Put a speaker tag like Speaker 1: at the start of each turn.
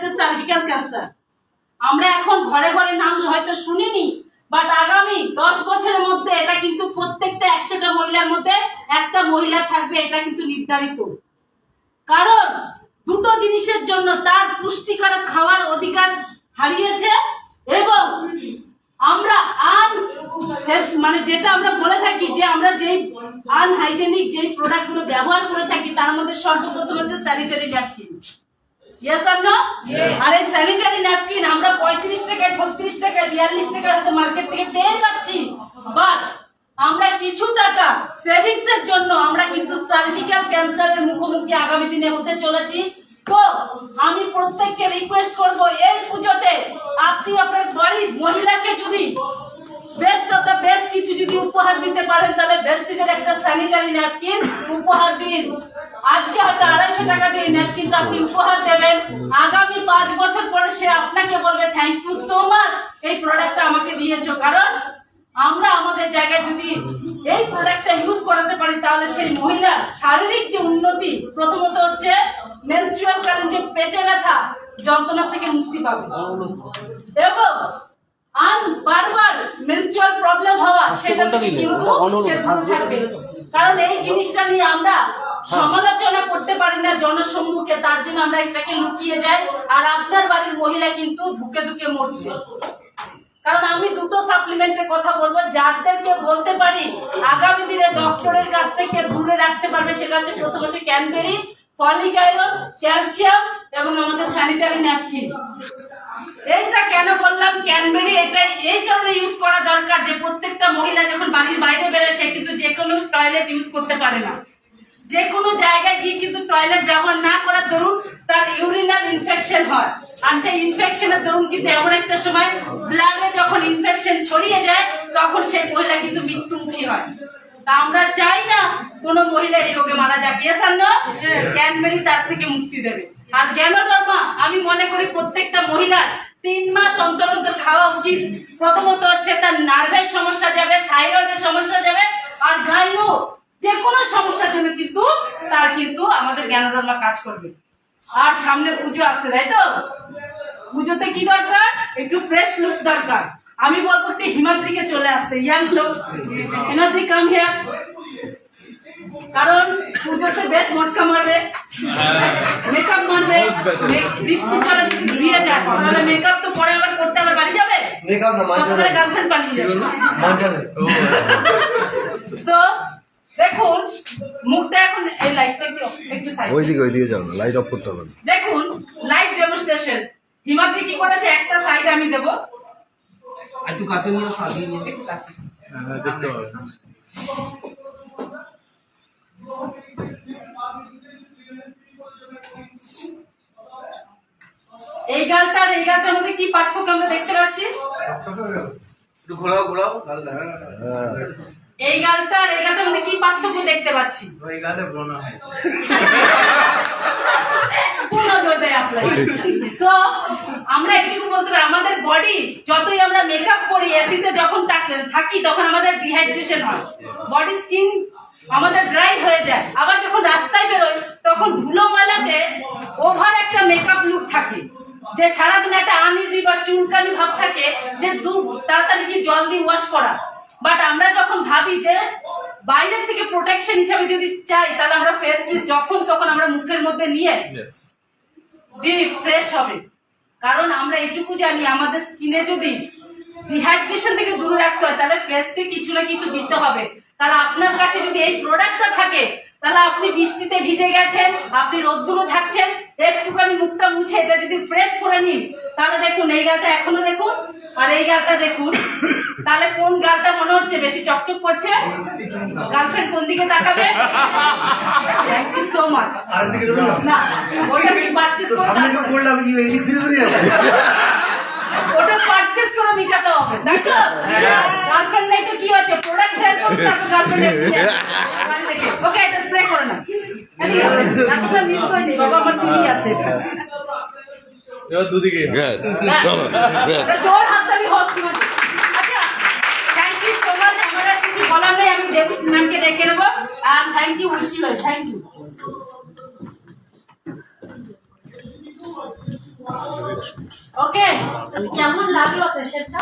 Speaker 1: হচ্ছে cervical cancer. আমরা এখন ঘরে ঘরে নাম হয়তো শুনিনি, বাট আগামী 10 বছরের মধ্যে এটা কিন্তু প্রত্যেকটা 100টা মহিলার মধ্যে একটা মহিলা থাকবে, এটা কিন্তু নির্ধারিত। কারণ দুটো জিনিসের জন্য তার পুষ্টিকর খাওয়ার অধিকার হারিয়েছে, এবং আমরা মানে যেটা আমরা বলে থাকি যে আমরা যেই আনহাইজেনিক যেই প্রোডাক্টগুলো ব্যবহার করে থাকি তার মধ্যে সর্বপ্রথম হচ্ছে স্যানিটারি ন্যাপকিন। ইয়েস আর নো? আর এই স্যানিটারি ন্যাপকিন আমরা 35 টাকায় 36 টাকায় 42 টাকায় হয়তো মার্কেট থেকে পেয়ে যাচ্ছি, বাট আমরা কিছু টাকা সেভিংস এর জন্য আমরা কিন্তু সার্ভিক্যাল ক্যান্সারের মুখোমুখি আগামী দিনে হতে চলেছি। তো আমি প্রত্যেককে রিকোয়েস্ট করব, এই পুজোতে আপনি আপনার বাড়ির মহিলাকে যদি বেস্ট কিছু যদি উপহার দিতে পারেন, তাহলে বেস্টিজের একটা স্যানিটারি ন্যাপকিন উপহার দিন। আজকে হয়তো 250 টাকা দিয়ে ন্যাপকিনটা আপনি উপহার দেবেন, আগামী 5 বছর পরে সে আপনাকে বলবে থ্যাংক ইউ সো মাচ, এই প্রোডাক্টটা আমাকে দিয়েছো। কারণ আমরা আমাদের জায়গায় যদি এই প্রোডাক্টটা ইউজ করাতে পারি, তাহলে সেই মহিলার শারীরিক যে উন্নতি, প্রথমত হচ্ছে মেনস্ট্রুয়াল কালীন যে পেটে ব্যথা যন্ত্রণা থেকে মুক্তি পাবে, এবং বারবার মেনস্ট্রুয়াল প্রবলেম হওয়া সেটা থেকে কিন্তু সে দূরে থাকবে। কারণ এই জিনিসটা নিয়ে আমরা সমালোচনা করতে পারি না জনসম্মুখে, তার জন্য আমরা এটাকে লুকিয়ে যাই, আর আপনার বাড়ির মহিলা কিন্তু ধুকে ধুকে মরছে। কারণ আমি দুটো সাপ্লিমেন্টের কথা বলবো, যাদেরকে বলতে পারি আগামী দিনে ডক্টরের কাছ থেকে দূরে রাখতে পারবে, সেটা হচ্ছে প্রথম হচ্ছে ক্যানবেরি, ফলিক আয়রন, ক্যালসিয়াম এবং আমাদের স্যানিটারি ন্যাপকিন। এইটা কেন বললাম ক্যানবেরি, এটা এই কারণে ইউজ করা দরকার যে প্রত্যেকটা মহিলা যখন বাড়ির বাইরে বেরোয় সে কিন্তু যে কোনো টয়লেট ইউজ করতে পারে না, যে কোনো জায়গায় গিয়ে কিন্তু টয়লেট ব্যবহার না করার দরুন তার ইউরিনাল ইনফেকশন হয়, আর সেই ইনফেকশনের দরুন কিন্তু এমন একটা সময় ব্লাডে যখন ইনফেকশন ছড়িয়ে যায় তখন সেই মহিলা কিন্তু মৃত্যুমুখী হয়। তা আমরা চাই না কোনো মহিলা এই রোগে মারা যাক। ইয়েস আর নো? ক্যানবেরি তার থেকে মুক্তি দেবে। আর গ্যানোডার্মা আমি মনে করি প্রত্যেকটা মহিলার 3 মাস অন্তর অন্তর খাওয়া উচিত। প্রথমত হচ্ছে তার নার্ভের সমস্যা যাবে, থাইরয়েডের সমস্যা যাবে, আর গাইনো যে কোনো সমস্যার জন্য কিন্তু তার কিন্তু আমাদের গ্যানোডার্মা কাজ করবে। আর সামনে পুজো আসছে, তাই তো? পুজোতে কি দরকার? একটু ফ্রেশ লুক দরকার। আমি বলবো একটু হিমাদ্রিকে চলে আসতে, ইয়াং লোক হিমাদ্রি কাম হিয়ার। কারণ পুজোতে বেশ মটকা মারবে, মেকআপ মারবে, বৃষ্টি চলে যদি ধুয়ে যায় তাহলে মেকআপ তো পরে আবার করতে আবার বাড়ি যাবে, মেকআপ না মাঝে গার্লফ্রেন্ড পালিয়ে যাবে মাঝে। সো দেখুন মুখটা এখন এই লাইটটা একটু সাইড ওইদিকে যাও, লাইট অফ করতে হবে। দেখুন লাইট ডেমনস্ট্রেশন হিমাদ্রি কি করেছে, একটা সাইড আমি দেব,
Speaker 2: একটু কাছে নিয়ে সাজিয়ে নিয়ে
Speaker 1: একটু কাছে।
Speaker 2: দেখতে পাবেন।
Speaker 1: এই গালটার এই গালটার মধ্যে কি পার্থক্য আমরা দেখতে পাচ্ছি?
Speaker 2: একটু ঘোরাও ঘোরাও,
Speaker 1: এই গালটার এই গালটার মধ্যে কি পার্থক্য দেখতে পাচ্ছি?
Speaker 2: ওই গালে ব্রণ হয়।
Speaker 1: আমরা একটু বলতে পারি আমাদের বডি যতই আমরা মেকআপ করি, এসিতে যখন থাকি তখন আমাদের ডিহাইড্রেশন হয়, বডি স্কিন আমাদের ড্রাই হয়ে যায়। আবার যখন রাস্তায় বেরোই তখন ধুলো ময়লাতে ওভার একটা মেকআপ লুক থাকে, যে সারাদিন একটা আনইজি বা চুলকানি ভাব থাকে, যে তাড়াতাড়ি কি জল দিয়ে ওয়াশ করা। বাট আমরা যখন ভাবি যে বাইরের থেকে প্রোটেকশন হিসাবে যদি চাই, তাহলে আমরা ফেস কিস যখন তখন আমরা মুখের মধ্যে নিয়ে দিই, ফ্রেশ হবে। কারণ আমরা এইটুকু জানি আমাদের স্কিনে যদি ডিহাইড্রেশন থেকে দূরে রাখতে হয়, তাহলে ফেসকে কিছু না কিছু দিতে হবে। তাহলে আপনার কাছে যদি এই প্রোডাক্টটা থাকে, তাহলে আপনি বৃষ্টিতে ভিজে গেছেন, আপনি রোদ্দুরে থাকছেন, একটুখানি মুখটা মুছে এটা যদি ফ্রেশ করে নিন, তাহলে দেখুন এই গালটা এখনো দেখুন, আর এই গালটা দেখুন, তাহলে কোন গালটা মনে হচ্ছে বেশি চকচক করছে? গার্লফ্রেন্ড কোন দিকে তাকাবে? Thank you so much. না ওটা কি পারচেজ ওটা পারচেজ করে মিটাতে হবে, দেখো গার্লফ্রেন্ড নেই তো কি হচ্ছে, প্রোডাক্ট সেল করতে হবে গার্লফ্রেন্ড। ওকে এটা স্প্রে করে না, এতটা নিশ্চয় নেই বাবা, আমার টুনি আছে।
Speaker 2: এবার দুদিকে
Speaker 1: তোর হাততালি হোক। আচ্ছা থ্যাংক ইউ সো মাচ। আমার আর কিছু বলার নেই, আমি দেবু ম্যামকে ডেকে নেবো। আর thank you, wish you well, thank you. Okay, কেমন লাগলো সেশনটা?